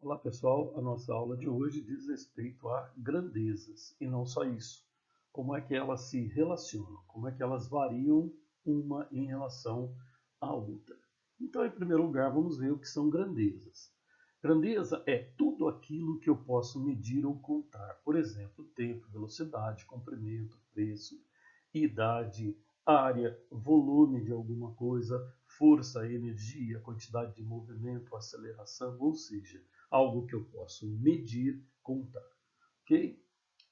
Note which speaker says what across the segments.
Speaker 1: Olá pessoal, a nossa aula de hoje diz respeito a grandezas e não só isso. Como é que elas se relacionam, como é que elas variam uma em relação à outra. Então, em primeiro lugar, vamos ver o que são grandezas. Grandeza é tudo aquilo que eu posso medir ou contar. Por exemplo, tempo, velocidade, comprimento, preço, idade, área, volume de alguma coisa, força, energia, quantidade de movimento, aceleração, ou seja, algo que eu posso medir, contar. Ok?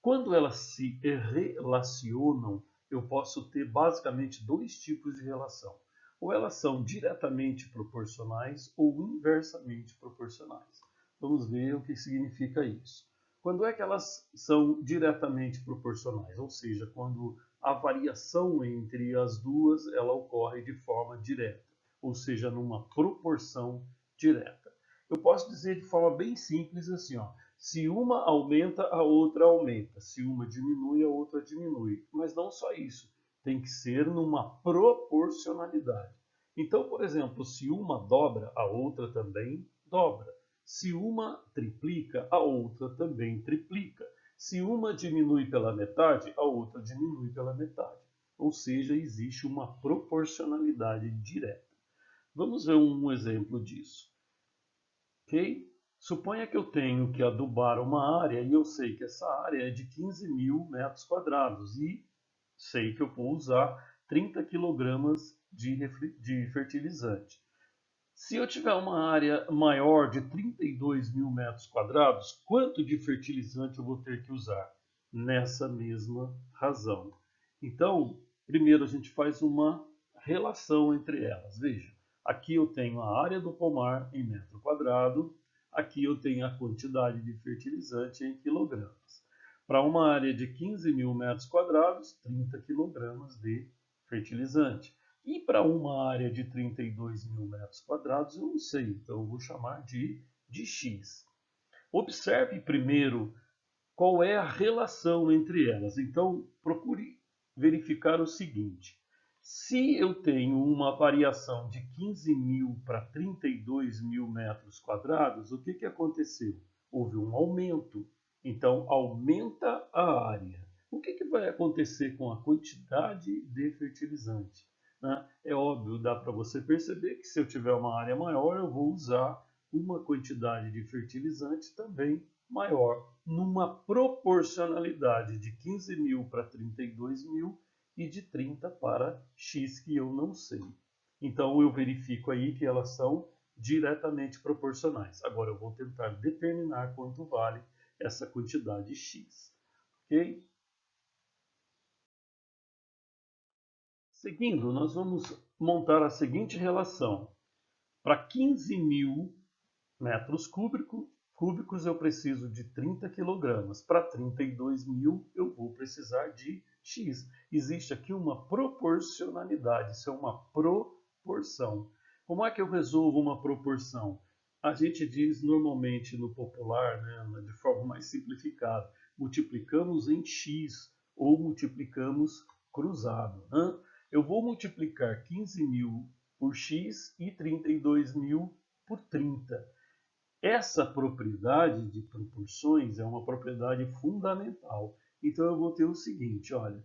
Speaker 1: Quando elas se relacionam, eu posso ter basicamente dois tipos de relação. Ou elas são diretamente proporcionais ou inversamente proporcionais. Vamos ver o que significa isso. Quando é que elas são diretamente proporcionais? Ou seja, quando a variação entre as duas ela ocorre de forma direta, ou seja, numa proporção direta. Eu posso dizer de forma bem simples assim, ó, se uma aumenta, a outra aumenta. Se uma diminui, a outra diminui. Mas não só isso. Tem que ser numa proporcionalidade. Então, por exemplo, se uma dobra, a outra também dobra. Se uma triplica, a outra também triplica. Se uma diminui pela metade, a outra diminui pela metade. Ou seja, existe uma proporcionalidade direta. Vamos ver um exemplo disso. Ok? Suponha que eu tenho que adubar uma área e eu sei que essa área é de 15.000 metros quadrados e sei que eu vou usar 30 quilogramas de fertilizante. Se eu tiver uma área maior de 32.000 metros quadrados, quanto de fertilizante eu vou ter que usar? Nessa mesma razão. Então, primeiro a gente faz uma relação entre elas. Veja, aqui eu tenho a área do pomar em metro quadrado, aqui eu tenho a quantidade de fertilizante em quilogramas. Para uma área de 15.000 metros quadrados, 30 quilogramas de fertilizante. E para uma área de 32.000 metros quadrados, eu não sei, então eu vou chamar de X. Observe primeiro qual é a relação entre elas. Então, procure verificar o seguinte. Se eu tenho uma variação de 15.000 para 32.000 metros quadrados, o que aconteceu? Houve um aumento. Então, aumenta a área. O que vai acontecer com a quantidade de fertilizante? Né? É óbvio, dá para você perceber que se eu tiver uma área maior, eu vou usar uma quantidade de fertilizante também maior, numa proporcionalidade de 15.000 para 32.000 e de 30 para X, que eu não sei. Então eu verifico aí que elas são diretamente proporcionais. Agora eu vou tentar determinar quanto vale essa quantidade X. Ok? Seguindo, nós vamos montar a seguinte relação. Para 15.000 metros cúbicos eu preciso de 30 quilogramas. Para 32.000 eu vou precisar de X. Existe aqui uma proporcionalidade, isso é uma proporção. Como é que eu resolvo uma proporção? A gente diz normalmente no popular, né, de forma mais simplificada, multiplicamos em X ou multiplicamos cruzado. Né? Eu vou multiplicar 15.000 por X e 32.000 por 30. Essa propriedade de proporções é uma propriedade fundamental. Então eu vou ter o seguinte, olha,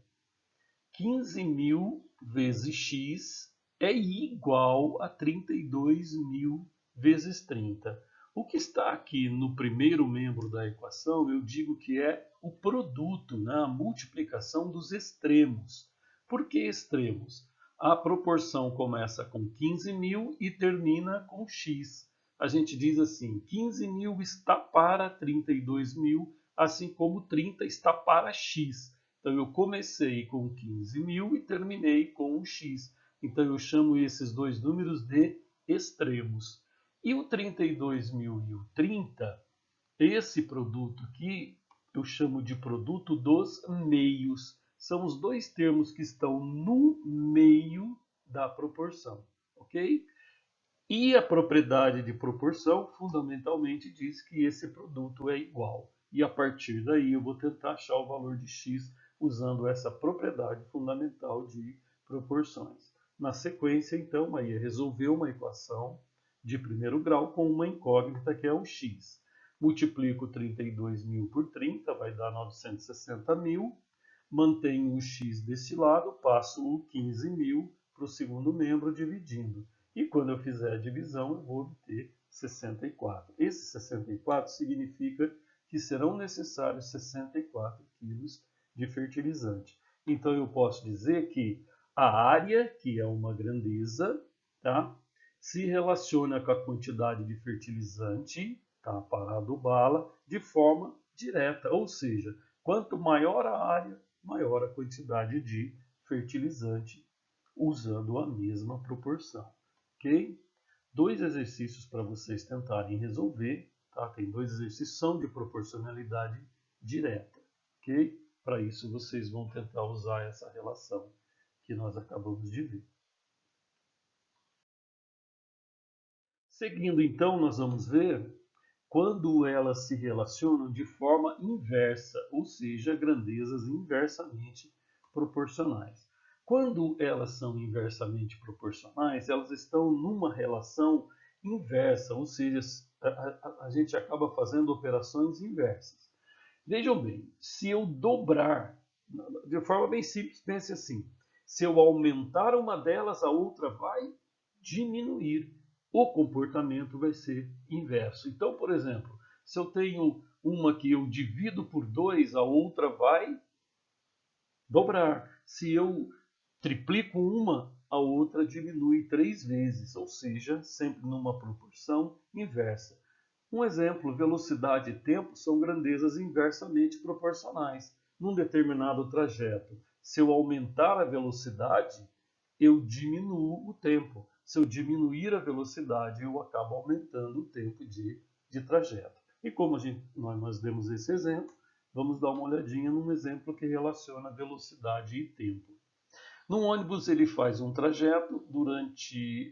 Speaker 1: 15.000 vezes x é igual a 32.000 vezes 30. O que está aqui no primeiro membro da equação, eu digo que é o produto, né? A multiplicação dos extremos. Por que extremos? A proporção começa com 15.000 e termina com x. A gente diz assim, 15.000 está para 32.000, assim como 30 está para x. Então eu comecei com 15.000 e terminei com um x. Então eu chamo esses dois números de extremos. E o 32.000 e o 30, esse produto aqui eu chamo de produto dos meios. São os dois termos que estão no meio da proporção, ok? E a propriedade de proporção fundamentalmente diz que esse produto é igual. E a partir daí eu vou tentar achar o valor de x usando essa propriedade fundamental de proporções. Na sequência, então, aí é resolver uma equação de primeiro grau com uma incógnita que é o x. multiplico 32.000 por 30, vai dar 960.000, mantenho o x desse lado, passo o 15.000 para o segundo membro dividindo. E quando eu fizer a divisão, eu vou obter 64. Esse 64 significa que serão necessários 64 quilos de fertilizante. Então eu posso dizer que a área, que é uma grandeza, tá, se relaciona com a quantidade de fertilizante, tá, para adubá-la, de forma direta. Ou seja, quanto maior a área, maior a quantidade de fertilizante usando a mesma proporção. Ok? 2 exercícios para vocês tentarem resolver. Tá? Tem 2 exercícios, são de proporcionalidade direta. Ok? Para isso vocês vão tentar usar essa relação que nós acabamos de ver. Seguindo então, nós vamos ver quando elas se relacionam de forma inversa, ou seja, grandezas inversamente proporcionais. Quando elas são inversamente proporcionais, elas estão numa relação inversa, ou seja, a gente acaba fazendo operações inversas. Vejam bem, se eu dobrar, de forma bem simples, pense assim, se eu aumentar uma delas, a outra vai diminuir. O comportamento vai ser inverso. Então, por exemplo, se eu tenho uma que eu divido por 2, a outra vai dobrar. Se eu triplico uma, a outra diminui 3 vezes, ou seja, sempre numa proporção inversa. Um exemplo, velocidade e tempo são grandezas inversamente proporcionais. Num determinado trajeto, se eu aumentar a velocidade, eu diminuo o tempo. Se eu diminuir a velocidade, eu acabo aumentando o tempo de trajeto. E como nós demos esse exemplo, vamos dar uma olhadinha num exemplo que relaciona velocidade e tempo. Num ônibus ele faz um trajeto durante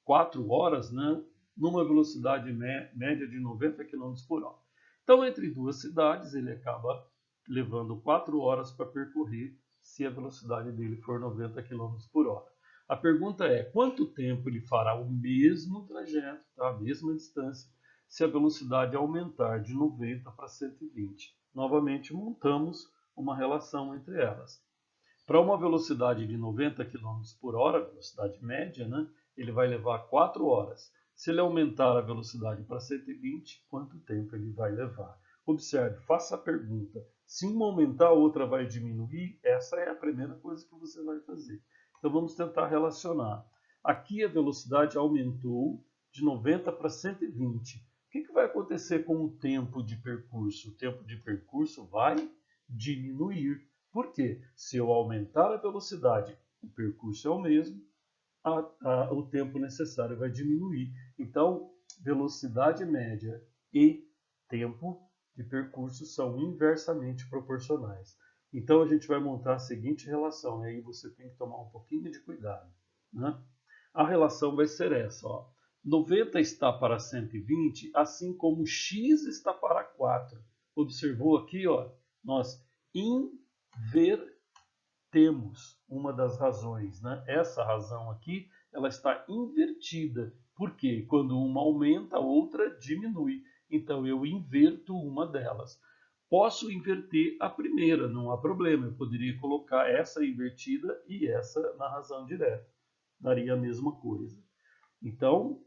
Speaker 1: 4 horas, né, numa velocidade média de 90 km por hora. Então, entre duas cidades, ele acaba levando 4 horas para percorrer se a velocidade dele for 90 km por hora. A pergunta é, quanto tempo ele fará o mesmo trajeto, tá, a mesma distância, se a velocidade aumentar de 90 para 120? Novamente, montamos uma relação entre elas. Para uma velocidade de 90 km por hora, velocidade média, né, ele vai levar 4 horas. Se ele aumentar a velocidade para 120, quanto tempo ele vai levar? Observe, faça a pergunta. Se uma aumentar, a outra vai diminuir? Essa é a primeira coisa que você vai fazer. Então vamos tentar relacionar. Aqui a velocidade aumentou de 90 para 120. O que vai acontecer com o tempo de percurso? O tempo de percurso vai diminuir. Por quê? Se eu aumentar a velocidade, o percurso é o mesmo, o tempo necessário vai diminuir. Então, velocidade média e tempo de percurso são inversamente proporcionais. Então, a gente vai montar a seguinte relação, e aí você tem que tomar um pouquinho de cuidado, né? A relação vai ser essa, ó. 90 está para 120, assim como x está para 4. Observou aqui, ó, nós invertemos uma das razões, né? Essa razão aqui, ela está invertida. Por quê? Quando uma aumenta, a outra diminui. Então, eu inverto uma delas. Posso inverter a primeira, não há problema. Eu poderia colocar essa invertida e essa na razão direta. Daria a mesma coisa. Então,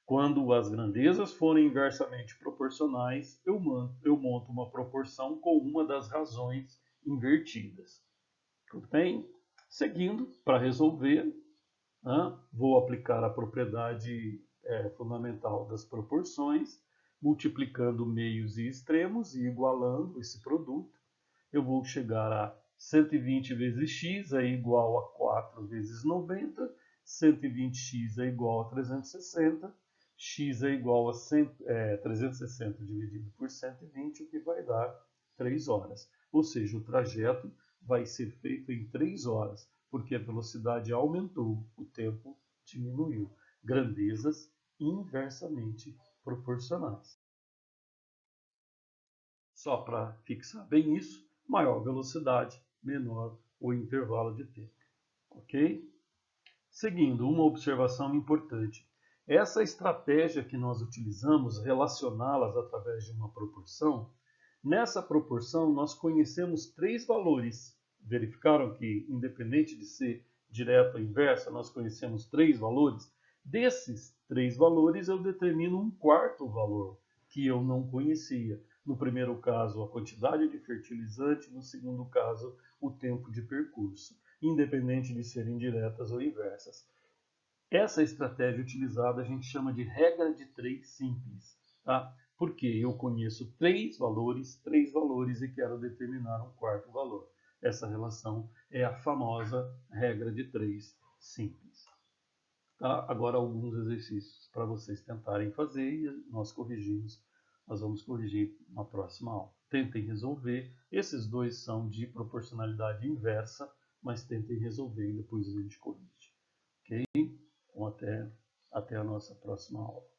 Speaker 1: quando as grandezas forem inversamente proporcionais, eu monto uma proporção com uma das razões invertidas. Tudo bem? Seguindo, para resolver, né, vou aplicar a propriedade fundamental das proporções, multiplicando meios e extremos e igualando esse produto. Eu vou chegar a 120 vezes x é igual a 4 vezes 90, 120x é igual a 360, x é igual a 360 dividido por 120, o que vai dar 3 horas. Ou seja, o trajeto vai ser feito em 3 horas, porque a velocidade aumentou, o tempo diminuiu. Grandezas inversamente proporcionais. Só para fixar bem isso, maior velocidade, menor o intervalo de tempo. Ok? Seguindo, uma observação importante. Essa estratégia que nós utilizamos, relacioná-las através de uma proporção, nessa proporção nós conhecemos três valores. Verificaram que, independente de ser direta ou inversa, nós conhecemos três valores? Desses três valores eu determino um quarto valor, que eu não conhecia. No primeiro caso, a quantidade de fertilizante, no segundo caso, o tempo de percurso, independente de serem diretas ou inversas. Essa estratégia utilizada a gente chama de regra de três simples, tá? Porque eu conheço três valores e quero determinar um quarto valor. Essa relação é a famosa regra de três simples. Tá? Agora alguns exercícios para vocês tentarem fazer e nós vamos corrigir na próxima aula. Tentem resolver. Esses dois são de proporcionalidade inversa, mas tentem resolver e depois a gente corrige. Ok? Então até a nossa próxima aula.